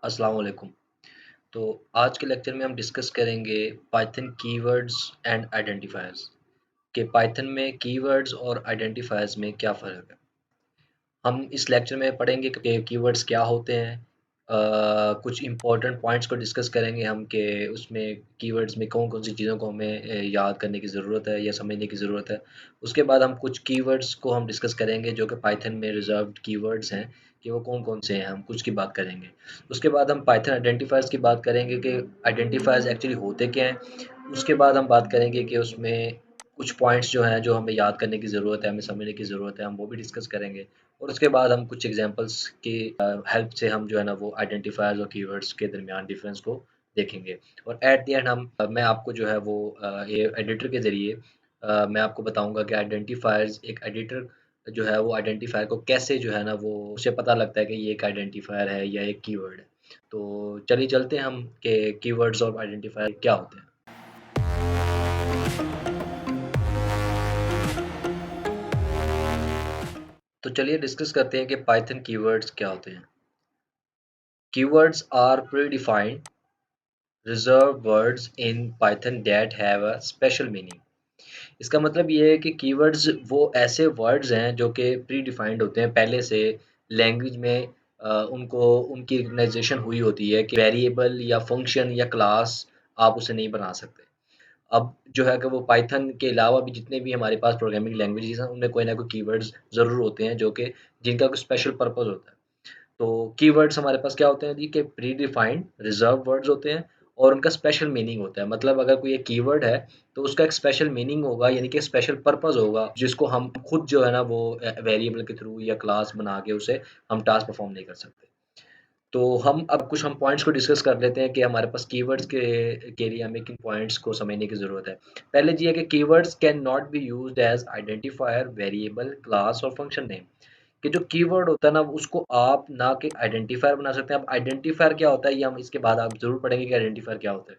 अस्सलाम वालेकुम। तो आज के लेक्चर में हम डिस्कस करेंगे पाइथन कीवर्ड्स एंड आइडेंटिफायर्स कि पाइथन में कीवर्ड्स और आइडेंटिफायर्स में क्या फ़र्क है। हम इस लेक्चर में पढ़ेंगे कि कीवर्ड्स क्या होते हैं। कुछ इम्पोर्टेंट पॉइंट्स को डिस्कस करेंगे हम कि उसमें कीवर्ड्स में कौन-कौन सी चीज़ों को हमें याद करने की ज़रूरत है या समझने की ज़रूरत है। उसके बाद हम कुछ कीवर्ड्स को हम डिस्कस करेंगे जो कि पाइथन में रिज़र्व्ड कीवर्ड्स हैं कि वो कौन-कौन से हैं, हम कुछ की बात करेंगे। उसके बाद हम पाइथन आइडेंटिफायर्स की बात करेंगे कि आइडेंटिफायर्स एक्चुअली होते क्या हैं। उसके बाद हम बात करेंगे कि उसमें कुछ पॉइंट्स जो हैं, जो हमें याद करने की ज़रूरत है, हमें समझने की ज़रूरत है, हम वो भी डिस्कस करेंगे। और उसके बाद हम कुछ एग्ज़ाम्पल्स की हेल्प से हम जो है ना वो आइडेंटिफायर्स और कीवर्ड्स के दरमियान डिफ़रेंस को देखेंगे। और एट द एंड मैं आपको जो है वो ये एडिटर के ज़रिए मैं आपको बताऊँगा कि आइडेंटिफायर्स एक एडिटर जो है वो आइडेंटिफायर को कैसे जो है ना वो उसे पता लगता है कि ये एक आइडेंटिफायर है या एक कीवर्ड है। तो चलिए चलते हैं हम कि कीवर्ड्स और आइडेंटिफायर क्या होते हैं। तो चलिए डिस्कस करते हैं कि पाइथन कीवर्ड्स क्या होते हैं। Keywords are predefined reserved words in Python that have a special meaning। इसका मतलब ये है कि कीवर्ड्स वो ऐसे वर्ड्स हैं जो कि प्री डिफाइंड होते हैं पहले से लैंग्वेज में। उनको उनकी रिकग्नाइजेशन हुई होती है कि वेरिएबल या फंक्शन या क्लास आप उसे नहीं बना सकते। अब जो है कि वो पाइथन के अलावा भी जितने भी हमारे पास प्रोग्रामिंग लैंग्वेजेस हैं उनमें कोई ना कोई कीवर्ड्स ज़रूर होते हैं जो कि जिनका कोई स्पेशल पर्पस होता है। तो कीवर्ड्स हमारे पास क्या होते हैं जी कि प्री डिफाइंड रिजर्व वर्ड्स होते हैं और उनका स्पेशल मीनिंग होता है। मतलब अगर कोई एक कीवर्ड है तो उसका एक स्पेशल मीनिंग होगा, यानी कि स्पेशल पर्पस होगा जिसको हम खुद जो है ना वो वेरिएबल के थ्रू या क्लास बना के उसे हम टास्क परफॉर्म नहीं कर सकते। तो हम अब कुछ हम पॉइंट्स को डिस्कस कर लेते हैं कि हमारे पास कीवर्ड्स के लिए हमें किन पॉइंट्स को समझने की ज़रूरत है। पहले जी है कि keywords can not be used as identifier, variable, class और फंक्शन नेम। कि जो कीवर्ड होता है ना उसको आप ना कि आइडेंटिफायर बना सकते हैं। अब आइडेंटिफायर क्या होता है ये हम इसके बाद आप ज़रूर पढ़ेंगे कि आइडेंटिफायर क्या होता है।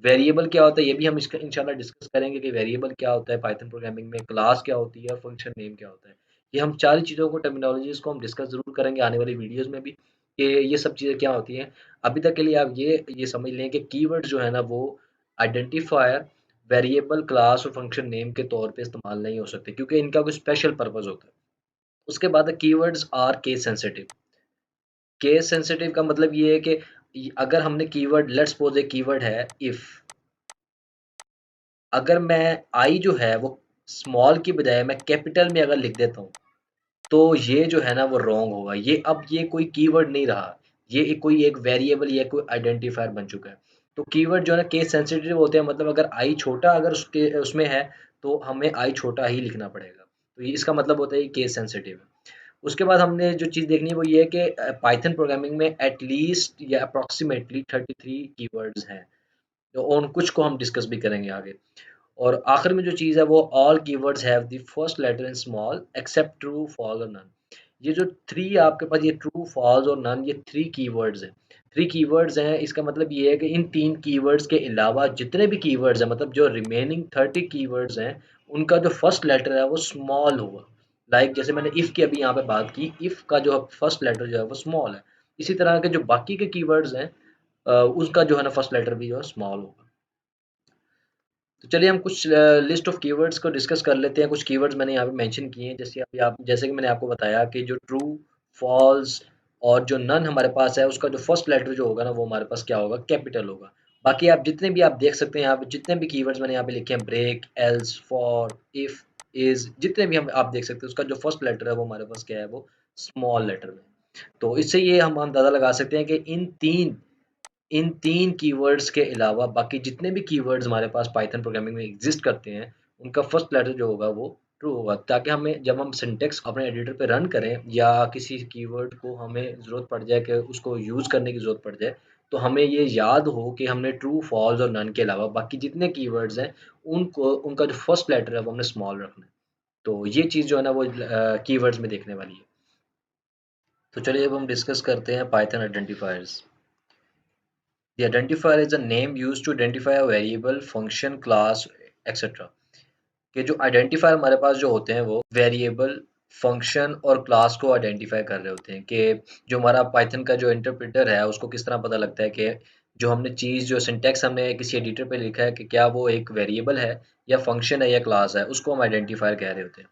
वेरिएबल क्या होता है ये भी हम इसका इंशाल्लाह डिस्कस करेंगे कि वेरिएबल क्या होता है पाइथन प्रोग्रामिंग में, क्लास क्या होती है, फंक्शन नेम क्या होता है। ये हम 4 चीज़ों को टर्मिनोलॉजीज़ को हम डिस्कस ज़रूर करेंगे आने वाली वीडियोज़ में भी कि ये सब चीज़ें क्या होती हैं। अभी तक के लिए आप ये समझ लें कि कीवर्ड जो है ना वो आइडेंटिफायर, वेरिएबल, क्लास और फंक्शन नेम के तौर पे इस्तेमाल नहीं हो सकते क्योंकि इनका कोई स्पेशल पर्पस होता है। उसके बाद keywords are case sensitive. Case sensitive का मतलब ये है कि अगर हमने कीवर्ड लेट्स सपोज़ एक कीवर्ड है इफ, अगर मैं आई जो है वो स्मॉल की बजाय मैं कैपिटल में अगर लिख देता हूँ, तो ये जो है ना वो रॉन्ग होगा। ये कोई कीवर्ड नहीं रहा। ये कोई एक वेरिएबल या कोई आइडेंटिफायर बन चुका है। तो कीवर्ड जो है ना केस सेंसिटिव होते हैं, मतलब अगर आई छोटा अगर उसके उसमें है, तो हमें आई छोटा ही लिखना पड़ेगा। तो ये इसका मतलब होता है ये केस सेंसिटिव है। उसके बाद हमने जो चीज़ देखनी है वो ये है कि पाइथन प्रोग्रामिंग में एट लीस्ट या अप्रॉक्सिमेटली 33 कीवर्ड्स हैं। तो उन कुछ को हम डिस्कस भी करेंगे आगे। और आखिर में जो चीज़ है वो all keywords have the first letter in small except true, false और नन। ये जो 3 आपके पास ये ट्रू, फॉल्स और नन ये 3 कीवर्ड्स हैं। 3 कीवर्ड्स हैं, इसका मतलब ये है कि इन 3 कीवर्ड्स के अलावा जितने भी कीवर्ड्स हैं, मतलब जो रिमेनिंग 30 कीवर्ड्स हैं, उनका जो फर्स्ट लेटर है वो स्मॉल होगा। लाइक जैसे मैंने इफ की अभी यहाँ पे बात की, इफ का जो फर्स्ट लेटर जो है वो स्मॉल है। इसी तरह के जो बाकी के कीवर्ड्स हैं उसका जो है ना फर्स्ट लेटर भी जो है स्मॉल होगा। तो चलिए हम कुछ लिस्ट ऑफ कीवर्ड्स को डिस्कस कर लेते हैं। कुछ कीवर्ड्स मैंने यहाँ पे मेंशन किए हैं, जैसे कि मैंने आपको बताया कि जो ट्रू, फॉल्स और जो नन हमारे पास है उसका जो फर्स्ट लेटर जो होगा ना वो हमारे पास क्या होगा, कैपिटल होगा। बाकी आप जितने भी आप देख सकते हैं यहाँ पे, जितने भी कीवर्ड्स मैंने यहाँ पे लिखे हैं, break, else, for, if, is, जितने भी हम आप देख सकते हैं उसका जो फर्स्ट लेटर है वो हमारे पास क्या है, वो स्मॉल लेटर में। तो इससे ये हम अंदाजा लगा सकते हैं कि इन तीन कीवर्ड्स के अलावा बाकी जितने भी कीवर्ड्स हमारे पास पाइथन प्रोग्रामिंग में एग्जिस्ट करते हैं, उनका फर्स्ट लेटर जो होगा वो ट्रू होगा, ताकि हमें जब हम सिंटैक्स अपने एडिटर पे रन करें या किसी कीवर्ड को हमें ज़रूरत पड़ जाए कि उसको यूज़ करने की ज़रूरत पड़ जाए, तो हमें ये याद हो कि हमने ट्रू, फॉल्स और नन के अलावा बाकी जितने कीवर्ड्स हैं, उनको उनका जो फर्स्ट लेटर है वो हमने स्मॉल रखना है। तो ये चीज़ जो है ना वो कीवर्ड्स में देखने वाली है। तो चलिए अब हम डिस्कस करते हैं Python identifiers. The identifier is a name used to identify a variable, function, class, etc. कि जो आइडेंटिफायर हमारे पास जो होते हैं वो वेरिएबल, फंक्शन और क्लास को आइडेंटिफाई कर रहे होते हैं कि जो हमारा पाइथन का जो इंटरप्रेटर है उसको किस तरह पता लगता है कि जो हमने चीज़ जो सिंटैक्स हमने किसी एडिटर पे लिखा है कि क्या वो एक वेरिएबल है या फंक्शन है या क्लास है, उसको हम आइडेंटिफायर कह रहे होते हैं।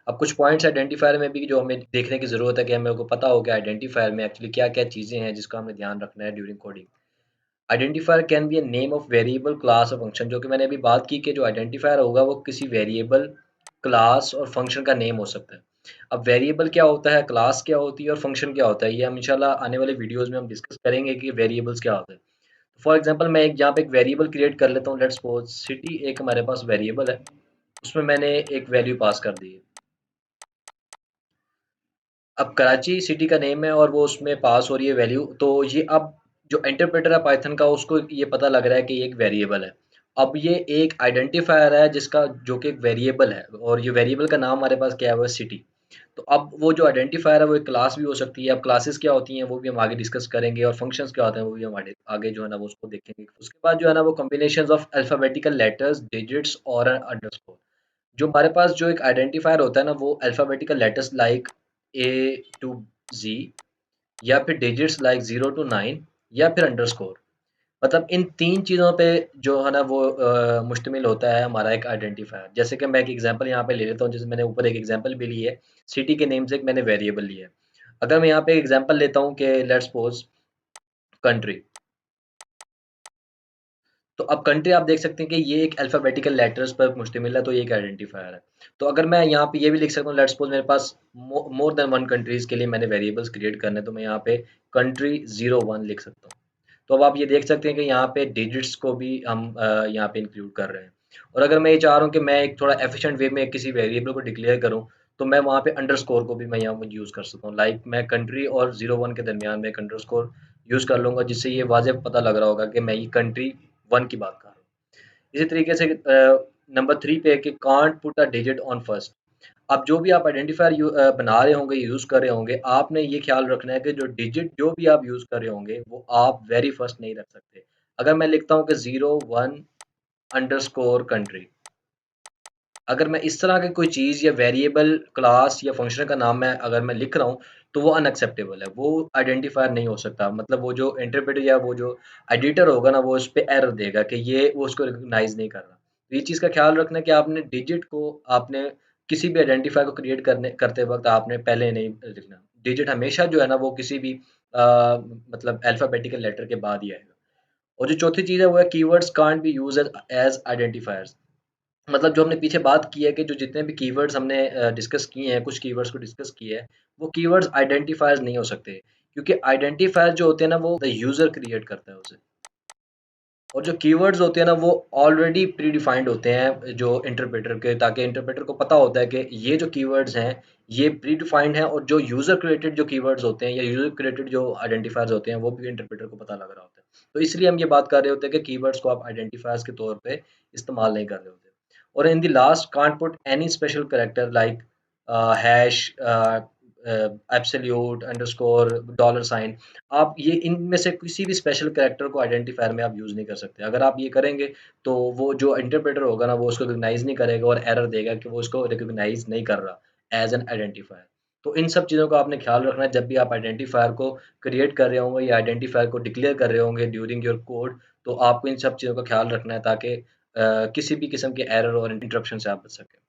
अब कुछ पॉइंट्स आइडेंटिफायर में भी जो हमें देखने की ज़रूरत है कि हमें को पता हो कि आइडेंटिफायर में एक्चुअली क्या-क्या चीज़ें हैं जिसका हमें ध्यान रखना है during coding. Identifier can be a name of variable, class और फंक्शन, जो कि मैंने अभी बात की कि जो आइडेंटिफायर होगा वो किसी वेरिएबल, क्लास और फंक्शन का नेम हो सकता है। अब वेरिएबल क्या होता है, क्लास क्या होती है और फंक्शन क्या होता है, ये हम इंशाल्लाह आने वाले वीडियोज़ में हम डिस्कस करेंगे कि वेरिएबल्स क्या होते हैं। फॉर एग्ज़ाम्पल मैं एक यहाँ पे एक वेरिएबल क्रिएट कर लेता हूँ, लेट्स सपोज़ सिटी एक हमारे पास वेरिएबल है, उसमें मैंने एक वैल्यू पास कर दी है। अब कराची सिटी का नेम है और वो उसमें पास हो रही है वैल्यू, तो ये अब जो इंटरप्रेटर है पाइथन का उसको ये पता लग रहा है कि ये एक वेरिएबल है। अब ये एक आइडेंटिफायर है जिसका जो कि एक वेरिएबल है और ये वेरिएबल का नाम हमारे पास क्या है, वो है सिटी। तो अब वो जो आइडेंटिफायर है वो एक क्लास भी हो सकती है। अब क्लासेस क्या होती हैं वो भी हम आगे डिस्कस करेंगे और फंक्शंस क्या होते हैं वो भी हम आगे आगे जो है ना वो उसको देखेंगे। उसके बाद जो है ना वो combinations of alphabetical letters, digits और अंडरस्कोर। जो हमारे पास जो एक आइडेंटिफायर होता है ना वो alphabetical letters like A to G, या फिर डिजिट्स लाइक 0 टू 9, या फिर अंडरस्कोर। मतलब इन 3 चीज़ों पे जो है ना वो मुश्तमिल होता है हमारा एक आइडेंटिफायर। जैसे कि मैं एक एग्ज़ाम्पल यहाँ पे ले लेता हूँ, जैसे मैंने ऊपर एक एग्ज़ाम्पल भी ली है, सिटी के नेम से एक मैंने वेरिएबल लिया है। अगर मैं यहाँ पे एग्ज़ाम्पल लेता हूँ कि लेट्स सपोज़ कंट्री। तो अब कंट्री आप देख सकते हैं कि ये एक अल्फ़ाबेटिकल लेटर्स पर मुश्तमिल है, तो ये एक आइडेंटिफ़ायर है। तो अगर मैं यहाँ पे ये भी लिख सकता हूँ, लेट्स सपोज़ मेरे पास मोर देन 1 कंट्रीज़ के लिए मैंने वेरिएबल्स क्रिएट करने हैं, तो मैं यहाँ पे कंट्री 01 लिख सकता हूँ। तो अब आप ये देख सकते हैं कि यहाँ पे डिजिट्स को भी हम यहाँ पे इंक्लूड कर रहे हैं। और अगर मैं ये चाह रहा हूँ कि मैं एक थोड़ा एफ़िशिएंट वे में किसी वेरिएबल को डिक्लेयर करूँ, तो मैं वहाँ पे अंडरस्कोर को भी मैं यहाँ पे यूज़ कर सकता हूँ। लाइक मैं कंट्री और 01 के दरमियान में एक अंडरस्कोर यूज़ कर लूँगा, जिससे ये वाज़ेह पता लग रहा होगा कि मैं ये कंट्री 1 की बात कर रहा हूँ। इसी तरीके से नंबर 3 पे है कि can't put a digit on first. अब जो भी आप आइडेंटिफायर बना रहे होंगे, यूज़ कर रहे होंगे, आपने ये ख़्याल रखना है कि जो डिजिट जो भी आप यूज़ कर रहे होंगे, वो आप वेरी फर्स्ट नहीं रख सकते। अगर मैं लिखता हूँ कि 01 अंडरस्कोर कंट्री, अगर मैं इस तरह की कोई चीज़ या वेरिएबल, क्लास या फ़ंक्शन का नाम मैं अगर मैं लिख रहा हूँ, तो वो अनएक्सेप्टेबल है, वो आइडेंटिफायर नहीं हो सकता। मतलब वो जो इंटरप्रेटर या वो जो एडिटर होगा ना, वो उस पे एरर देगा कि ये वो उसको रिकॉग्नाइज़ नहीं कर रहा। तो ये चीज़ का ख़्याल रखना है कि आपने डिजिट को आपने किसी भी आइडेंटिफायर को क्रिएट करते वक़्त आपने पहले नहीं लिखना। डिजिट हमेशा जो है ना, वो किसी भी मतलब अल्फ़ाबेटिकल लेटर के बाद ही आएगा। और जो चौथी चीज़ है, वो है keywords can't be used as identifiers. मतलब जो हमने पीछे बात की है कि जो जितने भी कीवर्ड्स हमने डिस्कस किए हैं, कुछ कीवर्ड्स को डिस्कस किया है, वो कीवर्ड्स आइडेंटिफायर्स नहीं हो सकते, क्योंकि आइडेंटिफायर जो होते हैं ना, वो द यूज़र क्रिएट करता है उसे। और जो कीवर्ड्स होते हैं ना, वो ऑलरेडी प्री डिफाइंड होते हैं जो इंटरप्रेटर के, ताकि इंटरप्रेटर को पता होता है कि ये जो कीवर्ड्स हैं, ये प्री डिफाइंड हैं, और जो यूज़र क्रिएटेड जो कीवर्ड्स होते हैं या यूज़र क्रिएटेड जो आइडेंटिफायर्स होते हैं, वो भी इंटरप्रेटर को पता लग रहा होता है। तो इसलिए हम ये बात कर रहे होते हैं कि कीवर्ड्स को आप आइडेंटिफायर्स के तौर पे इस्तेमाल नहीं कर रहे होते। और in the last can't put any special character like hash, absolute, underscore, dollar sign. आप ये इनमें से किसी भी स्पेशल कैरेक्टर को आइडेंटिफायर में आप यूज़ नहीं कर सकते। अगर आप ये करेंगे, तो वो जो इंटरप्रेटर होगा ना, वो उसको रिकॉग्नाइज़ नहीं करेगा और एरर देगा कि वो उसको रिकॉग्नाइज़ नहीं कर रहा एज़ एन आइडेंटिफायर। तो इन सब चीज़ों का आपने ख़्याल रखना है जब भी आप आइडेंटिफायर को क्रिएट कर रहे होंगे या आइडेंटिफायर को डिक्लेयर कर रहे होंगे ड्यूरिंग योर कोड, तो आपको इन सब चीज़ों का ख़्याल रखना है ताकि किसी भी किस्म के एरर और इंटरप्शन से आप बच सकें।